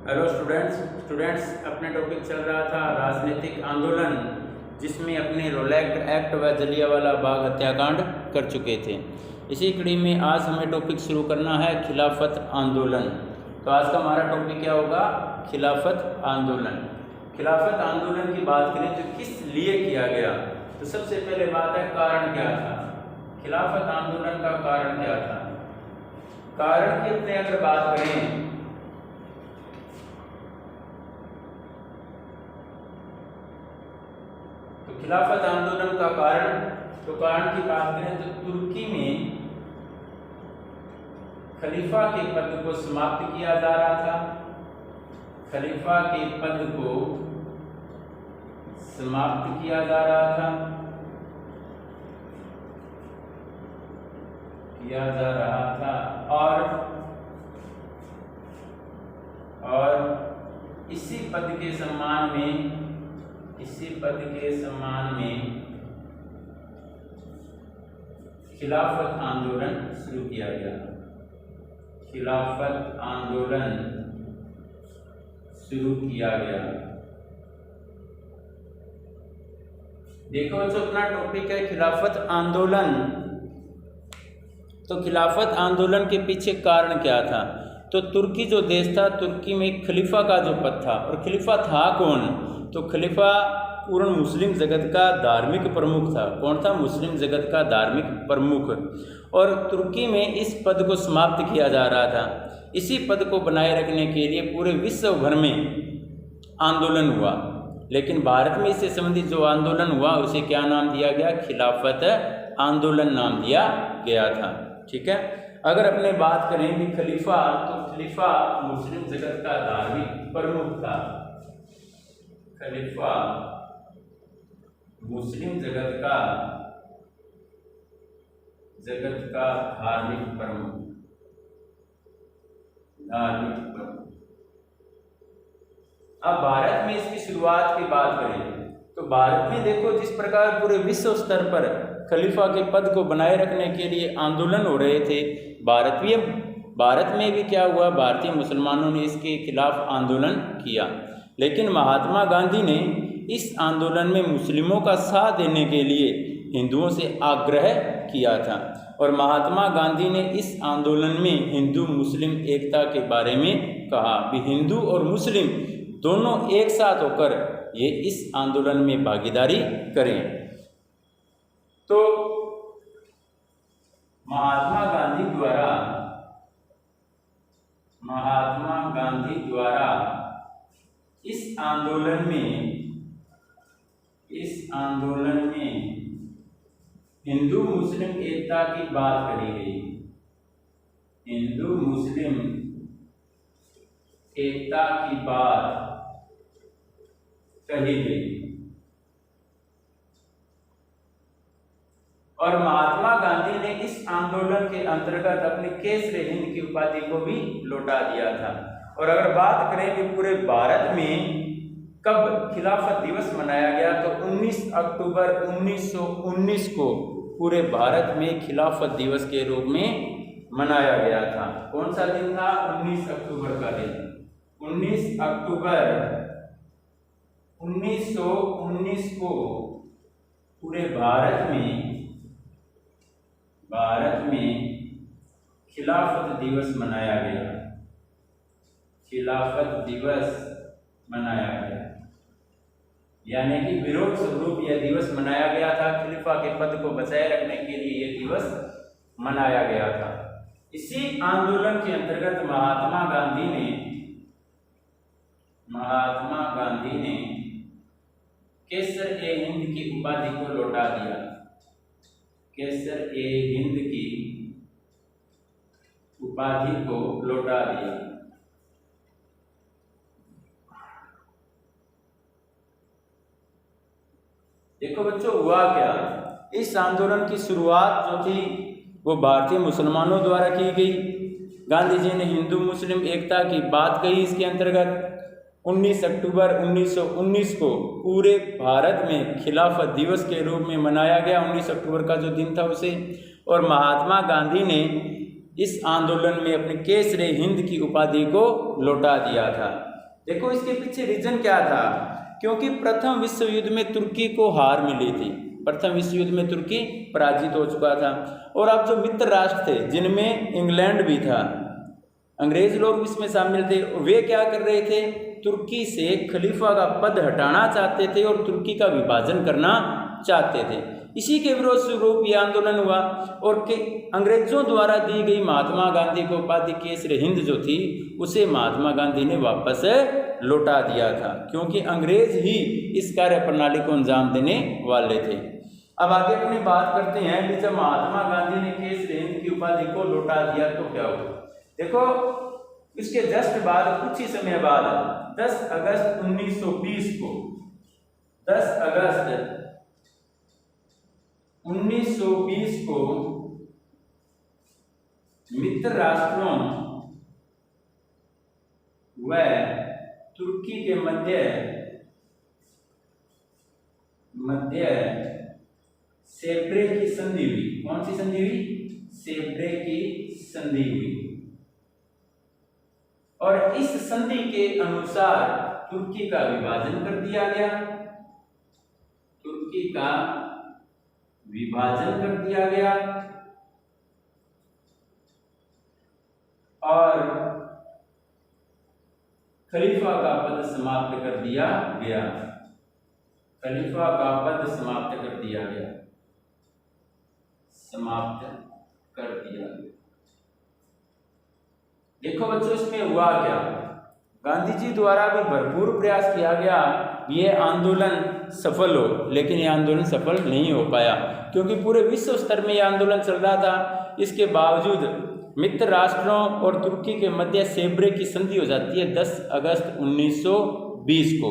Hello students अपने topic चल रहा था राजनीतिक आंदोलन, जिसमें अपने रोलैक्ट एक्ट व जलियांवाला बाग हत्याकांड कर चुके थे। इसी कड़ी में आज हमें टॉपिक शुरू करना है खिलाफत आंदोलन। तो आज का हमारा टॉपिक क्या होगा? खिलाफत आंदोलन। खिलाफत आंदोलन की बात करें तो किस लिए किया गया, तो सबसे पहले बात है कारण क्या था। खिलाफत आंदोलन का कारण क्या था? कारण की अपने अगर बात करें तो खिलाफत आंदोलन का कारण की बात करें तो तुर्की में खलीफा के पद को समाप्त किया जा रहा था। खलीफा के पद को समाप्त किया जा रहा था और इसी पद के सम्मान में खिलाफत आंदोलन शुरू किया गया। खिलाफत आंदोलन शुरू किया गया। देखो जो अपना टॉपिक है खिलाफत आंदोलन, तो खिलाफत आंदोलन के पीछे कारण क्या था? तो तुर्की जो देश था, तुर्की में खलीफा का जो पद था, और खलीफा था कौन? तो खलीफा पूर्ण मुस्लिम जगत का धार्मिक प्रमुख था। कौन था? मुस्लिम जगत का धार्मिक प्रमुख। और तुर्की में इस पद को समाप्त किया जा रहा था। इसी पद को बनाए रखने के लिए पूरे विश्व भर में आंदोलन हुआ, लेकिन भारत में इससे संबंधित जो आंदोलन हुआ उसे क्या नाम दिया गया? खिलाफत आंदोलन नाम दिया गया था। ठीक है। अगर अपने बात करें कि खलीफा, तो खलीफा मुस्लिम जगत का धार्मिक प्रमुख था। खलीफा मुस्लिम जगत का धार्मिक प्रमुख। अब भारत में इसकी शुरुआत की बात करें तो भारत में देखो जिस प्रकार पूरे विश्व स्तर पर खलीफा के पद को बनाए रखने के लिए आंदोलन हो रहे थे, भारत में भी क्या हुआ? भारतीय मुसलमानों ने इसके खिलाफ आंदोलन किया। लेकिन महात्मा गांधी ने इस आंदोलन में मुस्लिमों का साथ देने के लिए हिंदुओं से आग्रह किया था, और महात्मा गांधी ने इस आंदोलन में हिंदू मुस्लिम एकता के बारे में कहा कि हिंदू और मुस्लिम दोनों एक साथ होकर ये इस आंदोलन में भागीदारी करें। तो महात्मा गांधी द्वारा इस आंदोलन में हिंदू मुस्लिम एकता की बात करी गई। हिंदू मुस्लिम एकता की बात कही गई, और महात्मा गांधी ने इस आंदोलन के अंतर्गत अपने केसरे हिंद की उपाधि को भी लौटा दिया था। और अगर बात करें कि पूरे भारत में कब खिलाफत दिवस मनाया गया, तो 19 अक्टूबर 1919 को पूरे भारत में खिलाफत दिवस के रूप में मनाया गया था। कौन सा दिन था? 19 अक्टूबर का दिन। 19 अक्टूबर 1919 को पूरे भारत में खिलाफत दिवस मनाया गया। खिलाफत दिवस मनाया गया, यानी कि विरोध स्वरूप यह दिवस मनाया गया था। खलीफा के पद को बचाए रखने के लिए यह दिवस मनाया गया था। इसी आंदोलन के अंतर्गत महात्मा गांधी ने केसर-ए-हिंद की उपाधि को लौटा दिया। केसर-ए-हिंद की उपाधि को लौटा दिया। देखो बच्चों, हुआ क्या? इस आंदोलन की शुरुआत जो थी वो भारतीय मुसलमानों द्वारा की गई। गांधी जी ने हिंदू मुस्लिम एकता की बात कही। इसके अंतर्गत 19 अक्टूबर 1919 को पूरे भारत में खिलाफत दिवस के रूप में मनाया गया। 19 अक्टूबर का जो दिन था उसे, और महात्मा गांधी ने इस आंदोलन में अपने केसरे हिंद की उपाधि को लौटा दिया था। देखो इसके पीछे रीजन क्या था, क्योंकि प्रथम विश्व युद्ध में तुर्की को हार मिली थी, प्रथम विश्व युद्ध में तुर्की पराजित हो चुका था। और अब जो मित्र राष्ट्र थे जिनमें इंग्लैंड भी था, अंग्रेज लोग भी इसमें शामिल थे, वे क्या कर रहे थे, तुर्की से खलीफा का पद हटाना चाहते थे और तुर्की का विभाजन करना चाहते थे। इसी के विरोध स्वरूप यह आंदोलन हुआ और अंग्रेजों द्वारा दी गई महात्मा गांधी को उपाधि केसरी हिंद जो थी उसे महात्मा गांधी ने वापस लौटा दिया था, क्योंकि अंग्रेज ही इस कार्य प्रणाली को अंजाम देने वाले थे। अब आगे अपनी बात करते हैं कि जब महात्मा गांधी ने केसरी हिंद की उपाधि को लौटा दिया तो क्या हुआ। देखो इसके जस्ट बाद, कुछ ही समय बाद 10 अगस्त 1920 को 10 अगस्त 1920 को मित्र राष्ट्रों व तुर्की के मध्य सेब्रे की संधि हुई। कौन सी संधि हुई? सेब्रे की संधि हुई। और इस संधि के अनुसार तुर्की का विभाजन कर दिया गया, तुर्की का विभाजन कर दिया गया और खलीफा का पद समाप्त कर दिया गया, खलीफा का पद समाप्त कर दिया गया, समाप्त कर दिया गया। देखो बच्चों इसमें हुआ क्या, गांधी जी द्वारा भी भरपूर प्रयास किया गया ये आंदोलन सफल हो, लेकिन ये आंदोलन सफल नहीं हो पाया, क्योंकि पूरे विश्व स्तर में ये आंदोलन चल रहा था। इसके बावजूद मित्र राष्ट्रों और तुर्की के मध्य सेब्रे की संधि हो जाती है 10 अगस्त 1920 को,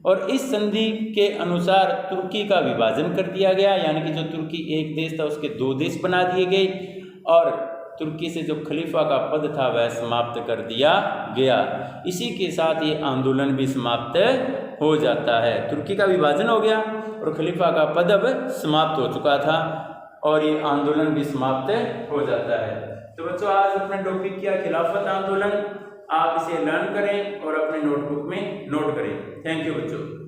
और इस संधि के अनुसार तुर्की का विभाजन कर दिया गया, यानी कि जो तुर्की एक देश था उसके 2 देश बना दिए गए और तुर्की से जो खलीफा का पद था वह समाप्त कर दिया गया। इसी के साथ ये आंदोलन भी समाप्त हो जाता है, तुर्की का विभाजन हो गया और खलीफा का पद अब समाप्त हो चुका था और ये आंदोलन भी समाप्त हो जाता है। तो बच्चों आज अपने टॉपिक किया खिलाफत आंदोलन, आप इसे लर्न करें और अपने नोटबुक में नोट करें। थैंक यू बच्चों।